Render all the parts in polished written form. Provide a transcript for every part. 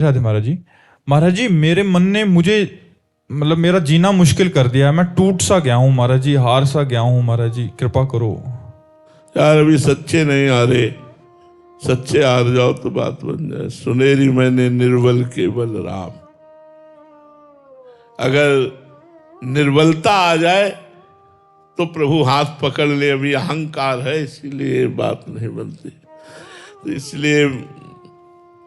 राधे महाराज जी। महाराज जी, मेरे मन ने मुझे मतलब मेरा जीना मुश्किल कर दिया है। मैं टूट सा गया हूँ महाराज जी, हार सा गया हूँ महाराज जी, कृपा करो। यार अभी सच्चे नहीं हारे, सच्चे हार जाओ तो बात बन जाए। सुनेरी मैंने निर्बल केवल राम। अगर निर्बलता आ जाए तो प्रभु हाथ पकड़ ले। अभी अहंकार है इसीलिए बात नहीं बनती। तो इसलिए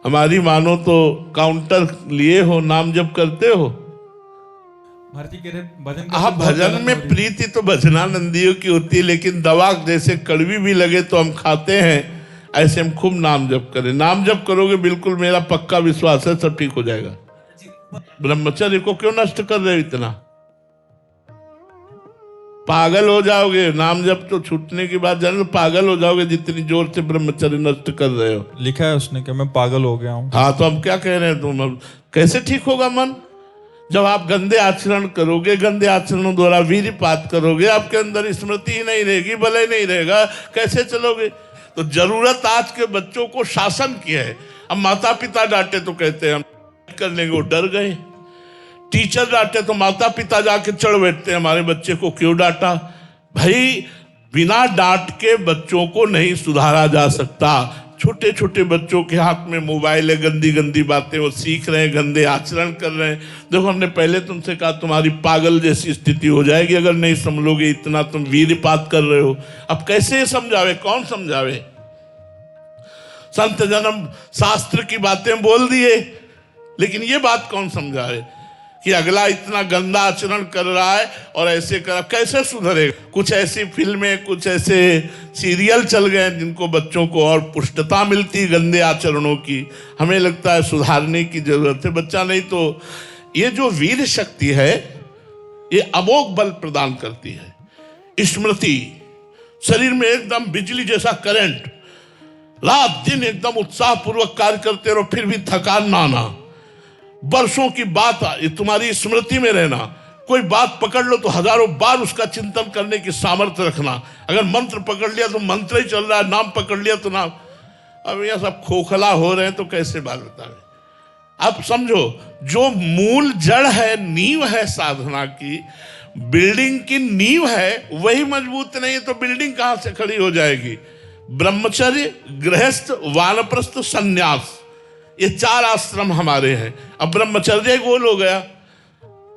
हमारी मानो तो काउंटर लिए हो, नाम जप करते हो। भजन में प्रीति तो भजनानंदियों की होती है, लेकिन दवा जैसे कड़वी भी लगे तो हम खाते हैं, ऐसे हम खूब नाम जप करें। नाम जप करोगे बिल्कुल, मेरा पक्का विश्वास है सब ठीक हो जाएगा। ब्रह्मचर्य को क्यों नष्ट कर रहे हो इतना? पागल हो जाओगे। नाम जप तो छूटने की बात जाने, पागल हो जाओगे जितनी जोर से ब्रह्मचर्य नष्ट कर रहे हो। लिखा है उसने कि मैं पागल हो गया हूँ। हाँ, तो हम क्या कह रहे हैं? तुम कैसे ठीक होगा मन? जब आप गंदे आचरण करोगे, गंदे आचरणों द्वारा वीर्यपात करोगे, आपके अंदर स्मृति ही नहीं रहेगी, बल ही नहीं रहेगा, कैसे चलोगे? तो जरूरत आज के बच्चों को शासन की है। अब माता पिता डांटे तो कहते हैं हम कर लेंगे, वो डर गए। टीचर डांटे तो माता पिता जाके चढ़ बैठते हैं, हमारे बच्चे को क्यों डांटा? भाई, बिना डांट के बच्चों को नहीं सुधारा जा सकता। छोटे छोटे बच्चों के हाथ में मोबाइल है, गंदी गंदी बातें वो सीख रहे हैं, गंदे आचरण कर रहे हैं। देखो, हमने पहले तुमसे कहा तुम्हारी पागल जैसी स्थिति हो जाएगी अगर नहीं समझोगे। इतना तुम वीर्यपात कर रहे हो। अब कैसे समझावे, कौन समझावे? संत जन्म शास्त्र की बातें बोल दिए, लेकिन ये बात कौन समझावे कि अगला इतना गंदा आचरण कर रहा है और ऐसे कर, कैसे सुधरेगा? कुछ ऐसी फिल्में, कुछ ऐसे सीरियल चल गए जिनको बच्चों को और पुष्टता मिलती गंदे आचरणों की। हमें लगता है सुधारने की जरूरत है। बच्चा नहीं तो ये जो वीर शक्ति है ये अमोघ बल प्रदान करती है। स्मृति, शरीर में एकदम बिजली जैसा करंट, रात दिन एकदम उत्साह पूर्वक कार्य करते रहो, फिर भी थकान ना आना। वर्षों की बात तुम्हारी स्मृति में रहना। कोई बात पकड़ लो तो हजारों बार उसका चिंतन करने की सामर्थ्य रखना। अगर मंत्र पकड़ लिया तो मंत्र ही चल रहा है, नाम पकड़ लिया तो नाम। अब यह सब खोखला हो रहे हैं तो कैसे बात बतावे? अब समझो, जो मूल जड़ है, नींव है साधना की, बिल्डिंग की नींव है, वही मजबूत नहीं है तो बिल्डिंग कहां से खड़ी हो जाएगी? ब्रह्मचर्य, गृहस्थ, वानप्रस्थ, संन्यास, ये 4 आश्रम हमारे हैं। अब ब्रह्मचर्य गोल हो गया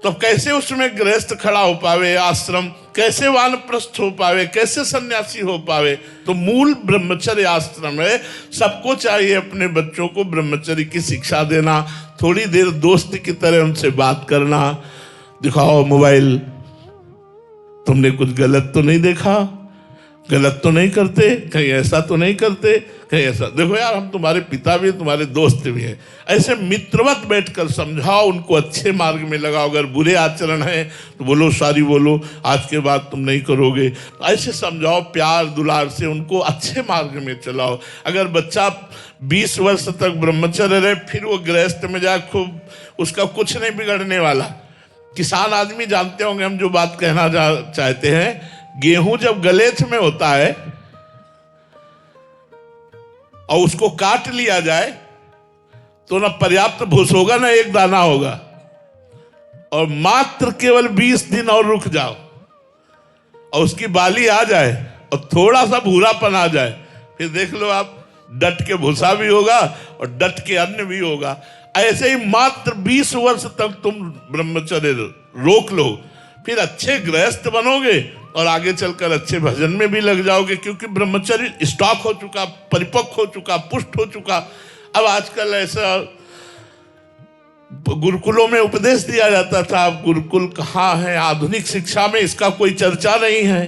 तो कैसे उसमें गृहस्थ खड़ा हो पावे, आश्रम कैसे वानप्रस्थ हो पावे, कैसे सन्यासी हो पावे? तो मूल ब्रह्मचर्य आश्रम है। सबको चाहिए अपने बच्चों को ब्रह्मचर्य की शिक्षा देना, थोड़ी देर दोस्त की तरह उनसे बात करना। दिखाओ मोबाइल, तुमने कुछ गलत तो नहीं देखा, गलत तो नहीं करते, कहीं ऐसा तो नहीं करते, कहीं ऐसा। देखो यार, हम तुम्हारे पिता भी हैं, तुम्हारे दोस्त भी हैं। ऐसे मित्रवत बैठकर समझाओ, उनको अच्छे मार्ग में लगाओ। अगर बुरे आचरण है तो बोलो, सॉरी बोलो, आज के बाद तुम नहीं करोगे। ऐसे समझाओ, प्यार दुलार से उनको अच्छे मार्ग में चलाओ। अगर बच्चा 20 वर्ष तक ब्रह्मचर्य रहे, फिर वो गृहस्थ में जाए, खूब, उसका कुछ नहीं बिगड़ने वाला। किसान आदमी जानते होंगे हम जो बात कहना चाहते हैं। गेहूं जब गलेथ में होता है और उसको काट लिया जाए तो ना पर्याप्त भूस होगा ना एक दाना होगा, और मात्र केवल 20 दिन और रुक जाओ और उसकी बाली आ जाए और थोड़ा सा भूरापन आ जाए, फिर देख लो आप, डट के भूसा भी होगा और डट के अन्न भी होगा। ऐसे ही मात्र 20 वर्ष तक तुम ब्रह्मचर्य रोक लो, फिर अच्छे गृहस्थ बनोगे और आगे चलकर अच्छे भजन में भी लग जाओगे, क्योंकि ब्रह्मचर्य स्टॉक हो चुका, परिपक्व हो चुका, पुष्ट हो चुका। अब आजकल ऐसा गुरुकुलों में उपदेश दिया जाता था, अब गुरुकुल कहाँ है? आधुनिक शिक्षा में इसका कोई चर्चा नहीं है।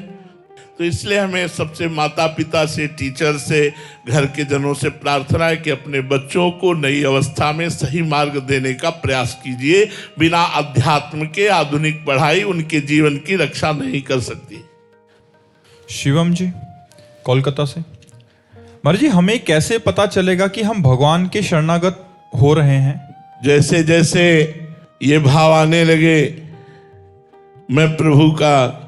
तो इसलिए हमें सबसे माता पिता से, टीचर से, घर के जनों से प्रार्थना है कि अपने बच्चों को नई अवस्था में सही मार्ग देने का प्रयास कीजिए। बिना अध्यात्म के आधुनिक पढ़ाई उनके जीवन की रक्षा नहीं कर सकती। शिवम जी, कोलकाता से। महाराज जी, हमें कैसे पता चलेगा कि हम भगवान के शरणागत हो रहे हैं? जैसे जैसे ये भाव आने लगे, मैं प्रभु का,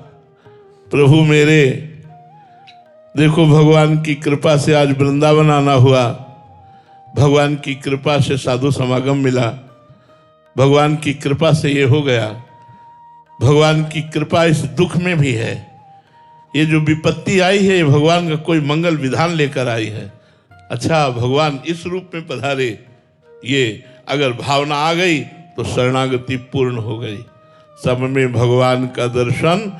प्रभु मेरे, देखो भगवान की कृपा से आज वृंदावन आना हुआ, भगवान की कृपा से साधु समागम मिला, भगवान की कृपा से ये हो गया, भगवान की कृपा इस दुख में भी है। ये जो विपत्ति आई है ये भगवान का कोई मंगल विधान लेकर आई है। अच्छा, भगवान इस रूप में पधारे, ये अगर भावना आ गई तो शरणागति पूर्ण हो गई। सब में भगवान का दर्शन,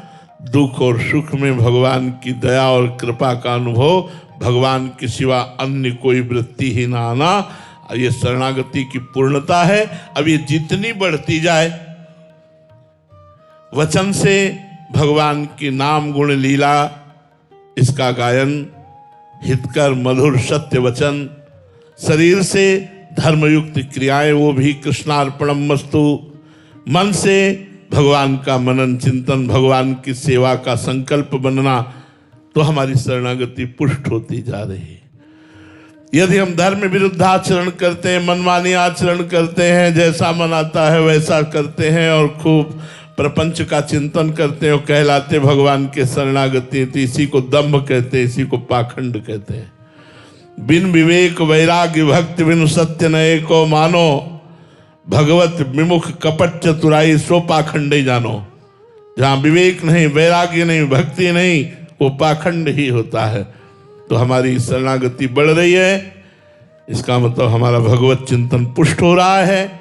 दुख और सुख में भगवान की दया और कृपा का अनुभव, भगवान के सिवा अन्य कोई वृत्ति ही ना आना, ये शरणागति की पूर्णता है। अब ये जितनी बढ़ती जाए, वचन से भगवान की नाम गुण लीला इसका गायन, हितकर मधुर सत्य वचन, शरीर से धर्मयुक्त क्रियाएं वो भी कृष्णार्पणम मस्तु, मन से भगवान का मनन चिंतन, भगवान की सेवा का संकल्प बनना, तो हमारी शरणागति पुष्ट होती जा रही है। यदि हम धर्म विरुद्ध आचरण करते हैं, मनमानी आचरण करते हैं, जैसा मन आता है वैसा करते हैं और खूब प्रपंच का चिंतन करते हैं और कहलाते भगवान के शरणागति, तो इसी को दंभ कहते हैं, इसी को पाखंड कहते हैं। बिन विवेक वैराग्य भक्ति बिनु सत्य न एको मानो, भगवत विमुख कपट चतुराई सो पाखंड ही जानो। जहाँ विवेक नहीं, वैराग्य नहीं, भक्ति नहीं, वो पाखंड ही होता है। तो हमारी शरणागति बढ़ रही है, इसका मतलब हमारा भगवत चिंतन पुष्ट हो रहा है,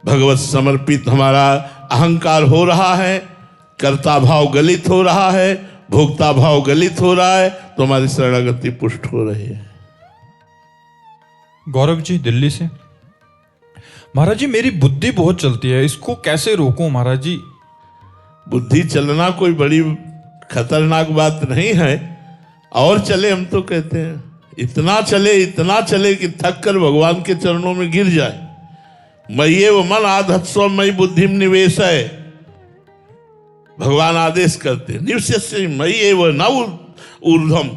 भगवत समर्पित हमारा अहंकार हो रहा है, कर्ता भाव गलित हो रहा है, भोक्ता भाव गलित हो रहा है, तो हमारी शरणागति पुष्ट हो रही है। गौरव जी दिल्ली से, महाराज जी मेरी बुद्धि बहुत चलती है, इसको कैसे रोकूं महाराज जी? बुद्धि चलना कोई बड़ी खतरनाक बात नहीं है, और चले हम तो कहते हैं, इतना चले कि थक कर भगवान के चरणों में गिर जाए। मय्ये वो मन आधत्सो मयि बुद्धिम निवेश है, भगवान आदेश करते, निवस्य मय्ये वो न ऊर्ध्वम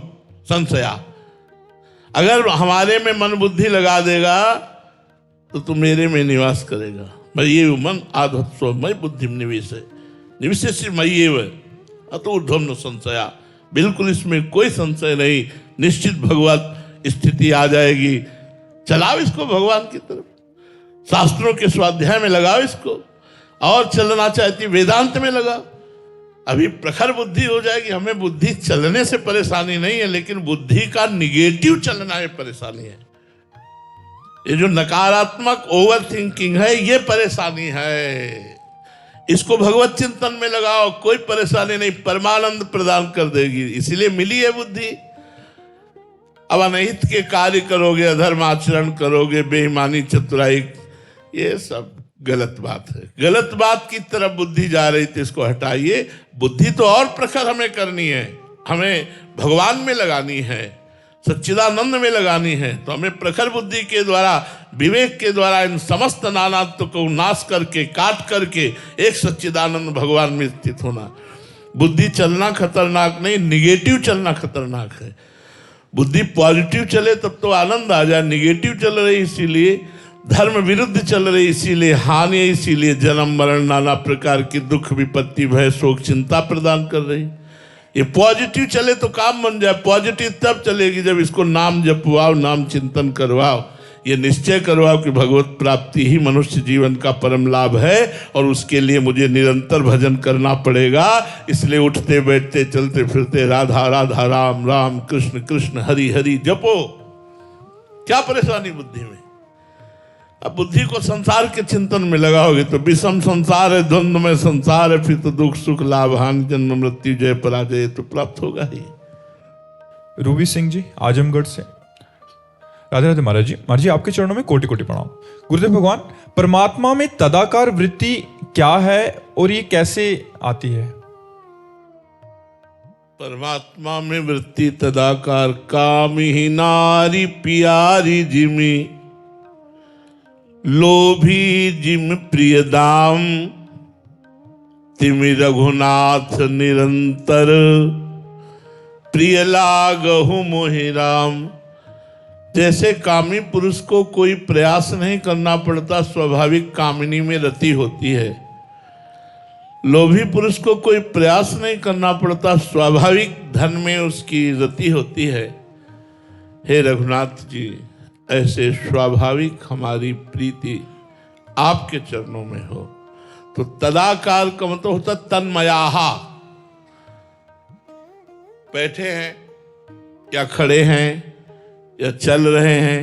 संशया। अगर हमारे में मन बुद्धि लगा देगा तो तू मेरे में निवास करेगा। मय्ये वो मन आधत्सो मयि बुद्धिम निवेश है, निवस्य मय्ये वो अतो ऊर्ध्वम न संशया। बिल्कुल इसमें कोई संशय नहीं, निश्चित भगवत स्थिति आ जाएगी। चलाओ इसको भगवान की तरफ, शास्त्रों के स्वाध्याय में लगाओ इसको, और चलना चाहती वेदांत में लगाओ। अभी प्रखर बुद्धि हो जाएगी। हमें बुद्धि चलने से परेशानी नहीं है, लेकिन बुद्धि का निगेटिव चलना है परेशानी है। ये जो नकारात्मक ओवर थिंकिंग है, ये परेशानी है। इसको भगवत चिंतन में लगाओ, कोई परेशानी नहीं, परमानंद प्रदान कर देगी। इसीलिए मिली है बुद्धि। अब अनहित के कार्य करोगे, अधर्म आचरण करोगे, बेईमानी चतुराई, ये सब गलत बात है। गलत बात की तरफ बुद्धि जा रही थी, इसको हटाइए। बुद्धि तो और प्रखर हमें करनी है, हमें भगवान में लगानी है, सच्चिदानंद में लगानी है। तो हमें प्रखर बुद्धि के द्वारा, विवेक के द्वारा इन समस्त नानात्व को नाश करके, काट करके एक सच्चिदानंद भगवान में स्थित होना। बुद्धि चलना खतरनाक नहीं, निगेटिव चलना खतरनाक है। बुद्धि पॉजिटिव चले तब तो आनंद आ जाए, निगेटिव चल रही इसीलिए, धर्म विरुद्ध चल रही इसीलिए हानि, इसीलिए जन्म मरण नाना प्रकार की दुख विपत्ति भय शोक चिंता प्रदान कर रही। ये पॉजिटिव चले तो काम बन जाए। पॉजिटिव तब चलेगी जब इसको नाम जपवाओ, नाम चिंतन करवाओ, ये निश्चय करवाओ कि भगवत प्राप्ति ही मनुष्य जीवन का परम लाभ है और उसके लिए मुझे निरंतर भजन करना पड़ेगा। इसलिए उठते बैठते चलते फिरते राधा राधा राम राम कृष्ण कृष्ण हरि हरि जपो। क्या परेशानी बुद्धि में? अब बुद्धि को संसार के चिंतन में लगाओगे तो विषम संसार है, द्वंद्व में संसार है, फिर तो दुख सुख लाभ हानि जन्म मृत्यु जय पराजय तो प्राप्त होगा ही। रूबी सिंह जी आजमगढ़ से, राधे राधे महाराज जी। महाराज जी आपके चरणों में कोटि कोटि प्रणाम। गुरुदेव भगवान, परमात्मा में तदाकार वृत्ति क्या है और ये कैसे आती है? परमात्मा में वृत्ति तदाकार, कामी ही नारी प्यारी जिमी, लोभी जिम प्रिय दाम, तिमि रघुनाथ निरंतर, प्रिय लागहु मोहि राम। जैसे कामी पुरुष को कोई प्रयास नहीं करना पड़ता, स्वाभाविक कामिनी में रति होती है। लोभी पुरुष को कोई प्रयास नहीं करना पड़ता, स्वाभाविक धन में उसकी रति होती है। हे रघुनाथ जी, ऐसे स्वाभाविक हमारी प्रीति आपके चरणों में हो। तो तदाकार का मतलब होता तन्मयाहा। बैठे हैं या खड़े हैं या चल रहे हैं,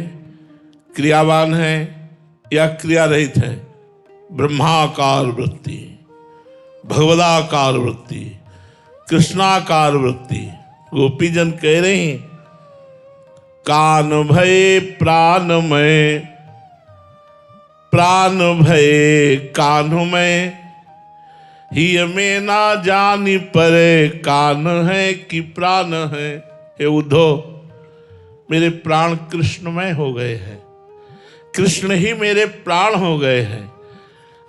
क्रियावान हैं या क्रिया रहित हैं, ब्रह्माकार वृत्ति, भगवदाकार वृत्ति, कृष्णाकार वृत्ति। गोपीजन कह रहे हैं कान भय प्राणमय, प्राण भय कान्हमय, ही में ना जानी परे कान है कि प्राण है। हे उद्धव, मेरे प्राण कृष्णमय हो गए हैं, कृष्ण ही मेरे प्राण हो गए हैं।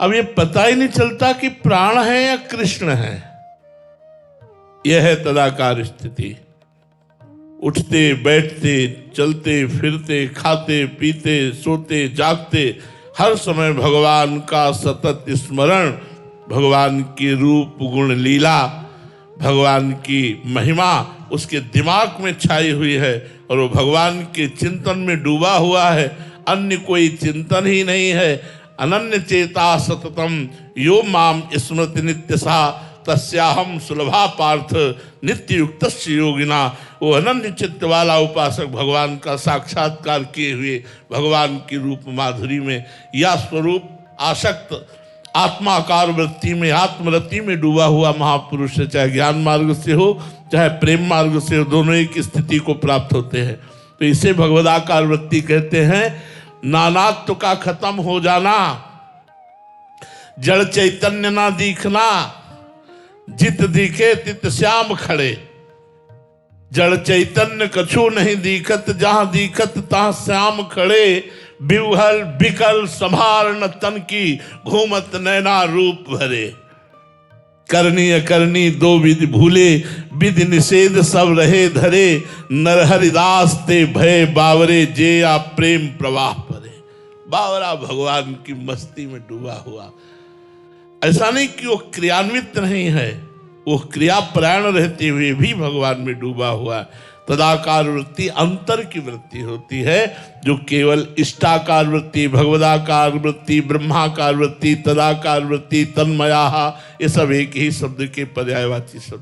अब ये पता ही नहीं चलता कि प्राण है या कृष्ण है। यह है तदाकार स्थिति। उठते बैठते चलते फिरते खाते पीते सोते जागते हर समय भगवान का सतत स्मरण, भगवान की रूप गुण लीला, भगवान की महिमा उसके दिमाग में छाई हुई है और वो भगवान के चिंतन में डूबा हुआ है। अन्य कोई चिंतन ही नहीं है। अनन्य चेता सततम यो माम स्मृति नित्यसा तस्याहम सुलभा पार्थ नित्य युक्त योगिना। वो अनन्य चित्त वाला उपासक भगवान का साक्षात्कार किए हुए भगवान की रूप माधुरी में या स्वरूप आसक्त आत्माकार वृत्ति में आत्मरति में डूबा हुआ महापुरुष है, चाहे ज्ञान मार्ग से हो चाहे प्रेम मार्ग से हो, दोनों एक स्थिति को प्राप्त होते हैं। तो इसे भगवदाकार वृत्ति कहते हैं। नानात्व का खत्म हो जाना, जड़ चैतन्य ना दिखना, जित दिखे तित श्याम खड़े। जड़ चैतन्य कछु नहीं दिखत, जहां दिखत तहां श्याम खड़े। बिवहल बिकल संभार न तन की, घूमत नैना रूप भरे। करनी अकरनी दो विधि भूले, विधि निषेध सब रहे धरे। नरहरिदास ते भय बावरे, जे या प्रेम प्रवाह परे। बावरा भगवान की मस्ती में डूबा हुआ। ऐसा नहीं कि वो क्रियान्वित नहीं है, वो क्रियापरायण रहते हुए भी भगवान में डूबा हुआ। तदाकार वृत्ति अंतर की वृत्ति होती है, जो केवल इष्टाकार वृत्ति, भगवदाकार वृत्ति, ब्रह्माकार वृत्ति, तदाकार वृत्ति, तन्मयाः, ये सब एक ही शब्द के पर्यायवाची शब्द।